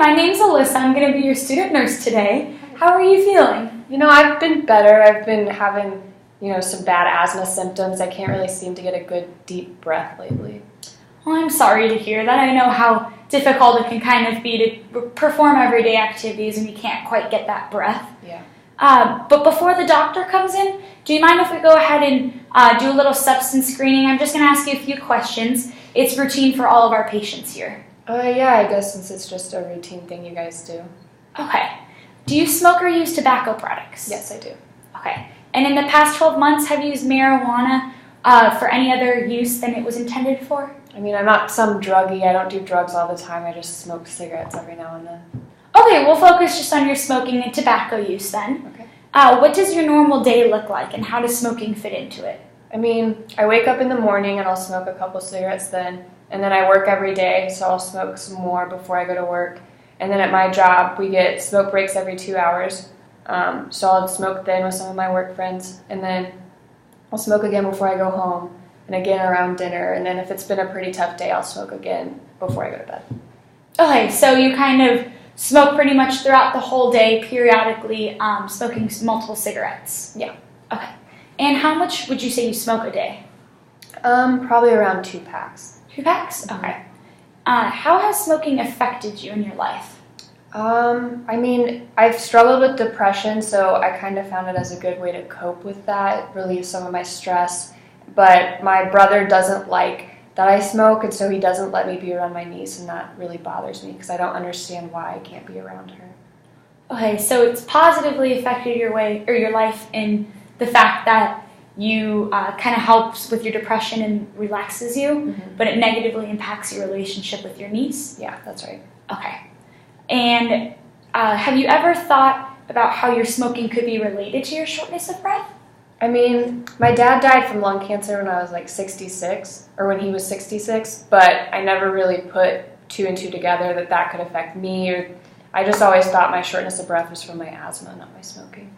my name's Alyssa. I'm going to be your student nurse today. How are you feeling? I've been better. I've been having, some bad asthma symptoms. I can't really seem to get a good deep breath lately. Well, I'm sorry to hear that. I know how difficult it can kind of be to perform everyday activities and you can't quite get that breath. Yeah. But before the doctor comes in, do you mind if we go ahead and do a little substance screening? I'm just going to ask you a few questions. It's routine for all of our patients here. Yeah, I guess since it's just a routine thing you guys do. Okay. Do you smoke or use tobacco products? Yes, I do. Okay. And in the past 12 months, have you used marijuana for any other use than it was intended for? I'm not some druggie. I don't do drugs all the time. I just smoke cigarettes every now and then. Okay, we'll focus just on your smoking and tobacco use then. Okay. What does your normal day look like, and how does smoking fit into it? I wake up in the morning and I'll smoke a couple cigarettes then. And then I work every day, so I'll smoke some more before I go to work. And then at my job, we get smoke breaks every 2 hours. So I'll smoke then with some of my work friends. And then I'll smoke again before I go home. And again around dinner. And then if it's been a pretty tough day, I'll smoke again before I go to bed. Okay, so you kind of smoke pretty much throughout the whole day, periodically smoking multiple cigarettes? Yeah. Okay. And how much would you say you smoke a day? Probably around 2 packs. 2 packs? Okay. How has smoking affected you in your life? I've struggled with depression, so I kind of found it as a good way to cope with that, relieve some of my stress. But my brother doesn't like that I smoke, and so he doesn't let me be around my niece, and that really bothers me because I don't understand why I can't be around her. Okay, so it's positively affected your life in the fact that you kind of helps with your depression and relaxes you, but it negatively impacts your relationship with your niece? Yeah, that's right. Okay. And have you ever thought about how your smoking could be related to your shortness of breath? My dad died from lung cancer when I was like 66, or when he was 66, but I never really put 2 and 2 together that could affect me, or I just always thought my shortness of breath was from my asthma, not my smoking.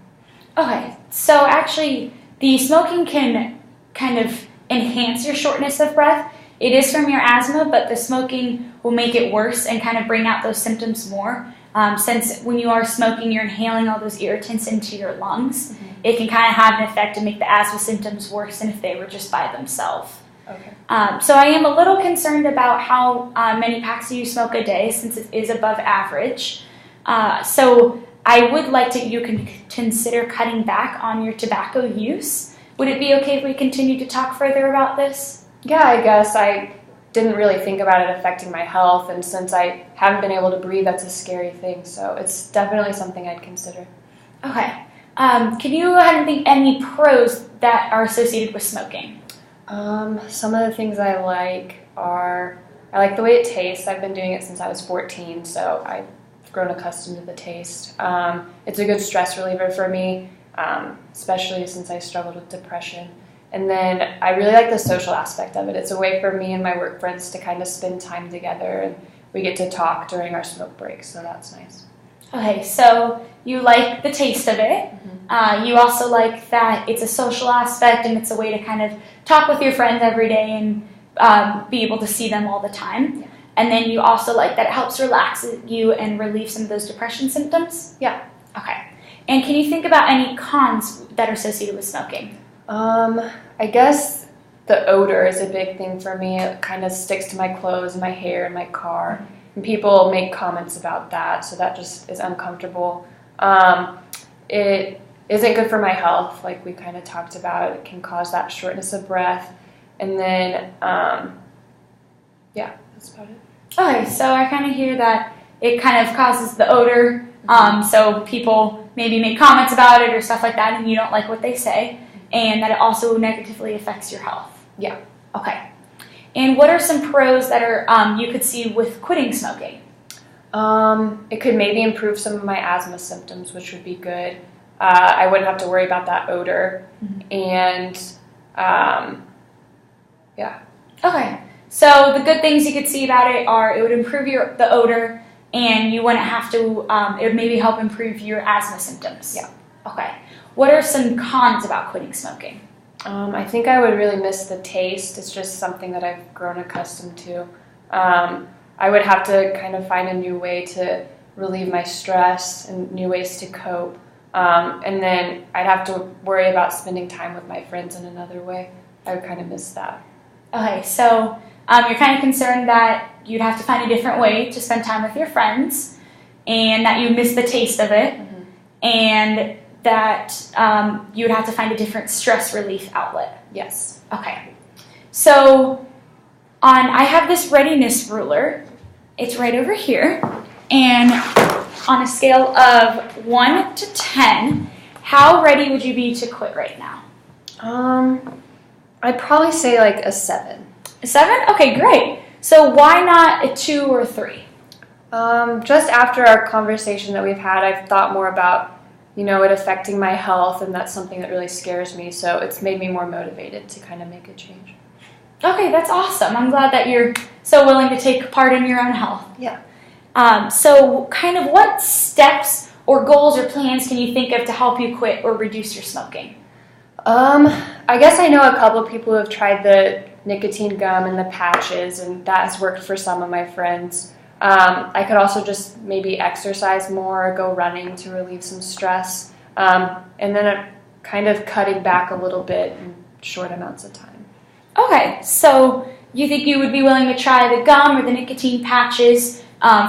Okay, so actually the smoking can kind of enhance your shortness of breath. It is from your asthma, but the smoking will make it worse and kind of bring out those symptoms more. Since when you are smoking, you're inhaling all those irritants into your lungs. It can kind of have an effect to make the asthma symptoms worse than if they were just by themselves. Okay. So I am a little concerned about how many packs you smoke a day, since it is above average. So I would like you can consider cutting back on your tobacco use. Would it be okay if we continue to talk further about this? Yeah, I guess I didn't really think about it affecting my health, and since I haven't been able to breathe, that's a scary thing, so it's definitely something I'd consider. Okay. Can you go ahead and think any pros that are associated with smoking? Some of the things I like the way it tastes. I've been doing it since I was 14, so I've grown accustomed to the taste. It's a good stress reliever for me, especially since I struggled with depression. And then I really like the social aspect of it. It's a way for me and my work friends to kind of spend time together, and we get to talk during our smoke breaks, so that's nice. Okay, so you like the taste of it. You also like that it's a social aspect and it's a way to kind of talk with your friends every day and be able to see them all the time. Yeah. And then you also like that it helps relax you and relieve some of those depression symptoms? Yeah. Okay. And can you think about any cons that are associated with smoking? I guess the odor is a big thing for me. It kind of sticks to my clothes, my hair, and my car. And people make comments about that, so that just is uncomfortable. It isn't good for my health, like we kind of talked about. It can cause that shortness of breath. And then, that's about it. Okay, so I kind of hear that it kind of causes the odor, so people maybe make comments about it or stuff like that, and you don't like what they say, and that it also negatively affects your health. Yeah. Okay. And what are some pros that are you could see with quitting smoking? It could maybe improve some of my asthma symptoms, which would be good. I wouldn't have to worry about that odor. And, yeah. Okay. So the good things you could see about it are it would improve the odor, and you wouldn't have to, it would maybe help improve your asthma symptoms. Yeah. Okay. What are some cons about quitting smoking? I think I would really miss the taste. It's just something that I've grown accustomed to. I would have to kind of find a new way to relieve my stress and new ways to cope. And then I'd have to worry about spending time with my friends in another way. I would kind of miss that. Okay, so you're kind of concerned that you'd have to find a different way to spend time with your friends and that you miss the taste of it and that you would have to find a different stress relief outlet. Yes. Okay, so I have this readiness ruler. It's right over here. And on a scale of 1 to 10, how ready would you be to quit right now? I'd probably say like a 7. A 7? Okay, great. So why not a 2 or a 3? Just after our conversation that we've had, I've thought more about, it affecting my health, and that's something that really scares me. So it's made me more motivated to kind of make a change. Okay, that's awesome. I'm glad that you're so willing to take part in your own health. Yeah. So kind of what steps or goals or plans can you think of to help you quit or reduce your smoking? I guess I know a couple of people who have tried the nicotine gum and the patches, and that has worked for some of my friends. I could also just maybe exercise more, go running to relieve some stress, and then kind of cutting back a little bit in short amounts of time. Okay, so you think you would be willing to try the gum or the nicotine patches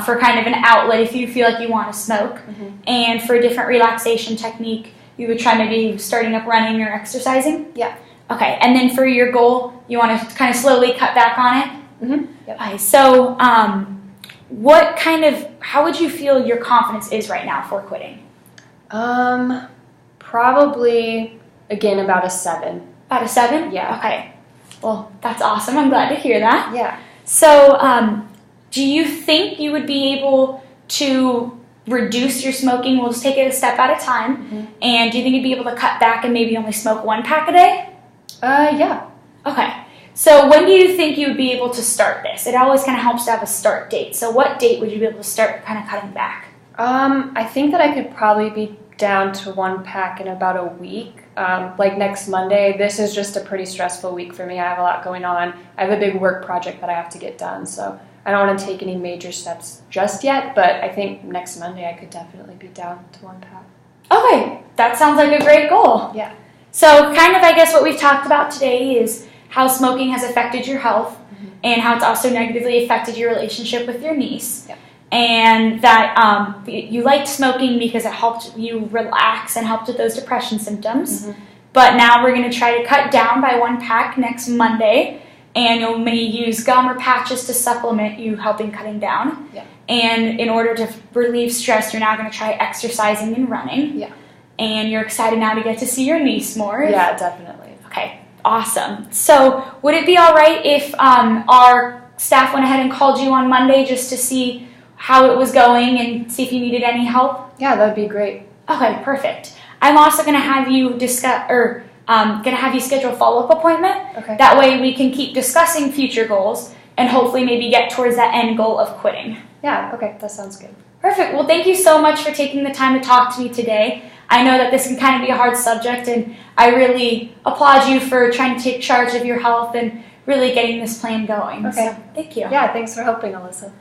for kind of an outlet if you feel like you want to smoke, and for a different relaxation technique, you would try maybe starting up running or exercising? Yeah. Okay, and then for your goal, you want to kind of slowly cut back on it? Yep. Okay, so how would you feel your confidence is right now for quitting? Probably, again, about a 7. About a 7? Yeah. Okay. Well, that's awesome. I'm glad to hear that. Yeah. So, do you think you would be able to reduce your smoking? We'll just take it a step at a time. And do you think you'd be able to cut back and maybe only smoke 1 pack a day? Yeah. Okay. So when do you think you would be able to start this? It always kind of helps to have a start date. So what date would you be able to start kind of cutting back? I think that I could probably be down to 1 pack in about a week. Like next Monday. This is just a pretty stressful week for me. I have a lot going on. I have a big work project that I have to get done, so I don't want to take any major steps just yet, but I think next Monday I could definitely be down to 1 pack. Okay, that sounds like a great goal. Yeah. So kind of, I guess, what we've talked about today is how smoking has affected your health and how it's also negatively affected your relationship with your niece. Yep. And that you liked smoking because it helped you relax and helped with those depression symptoms. But now we're going to try to cut down by 1 pack next Monday, and you'll maybe use gum or patches to supplement you helping cutting down. Yeah. And in order to relieve stress, you're now going to try exercising and running. Yeah. And you're excited now to get to see your niece more. Yeah, definitely. Okay, awesome. So would it be all right if our staff went ahead and called you on Monday just to see how it was going and see if you needed any help? Yeah, that would be great. Okay, perfect. I'm also going to have you schedule a follow-up appointment. Okay. That way we can keep discussing future goals and hopefully maybe get towards that end goal of quitting. Yeah, okay, that sounds good. Perfect. Well, thank you so much for taking the time to talk to me today. I know that this can kind of be a hard subject, and I really applaud you for trying to take charge of your health and really getting this plan going. Okay. So, thank you. Yeah, thanks for helping, Alyssa.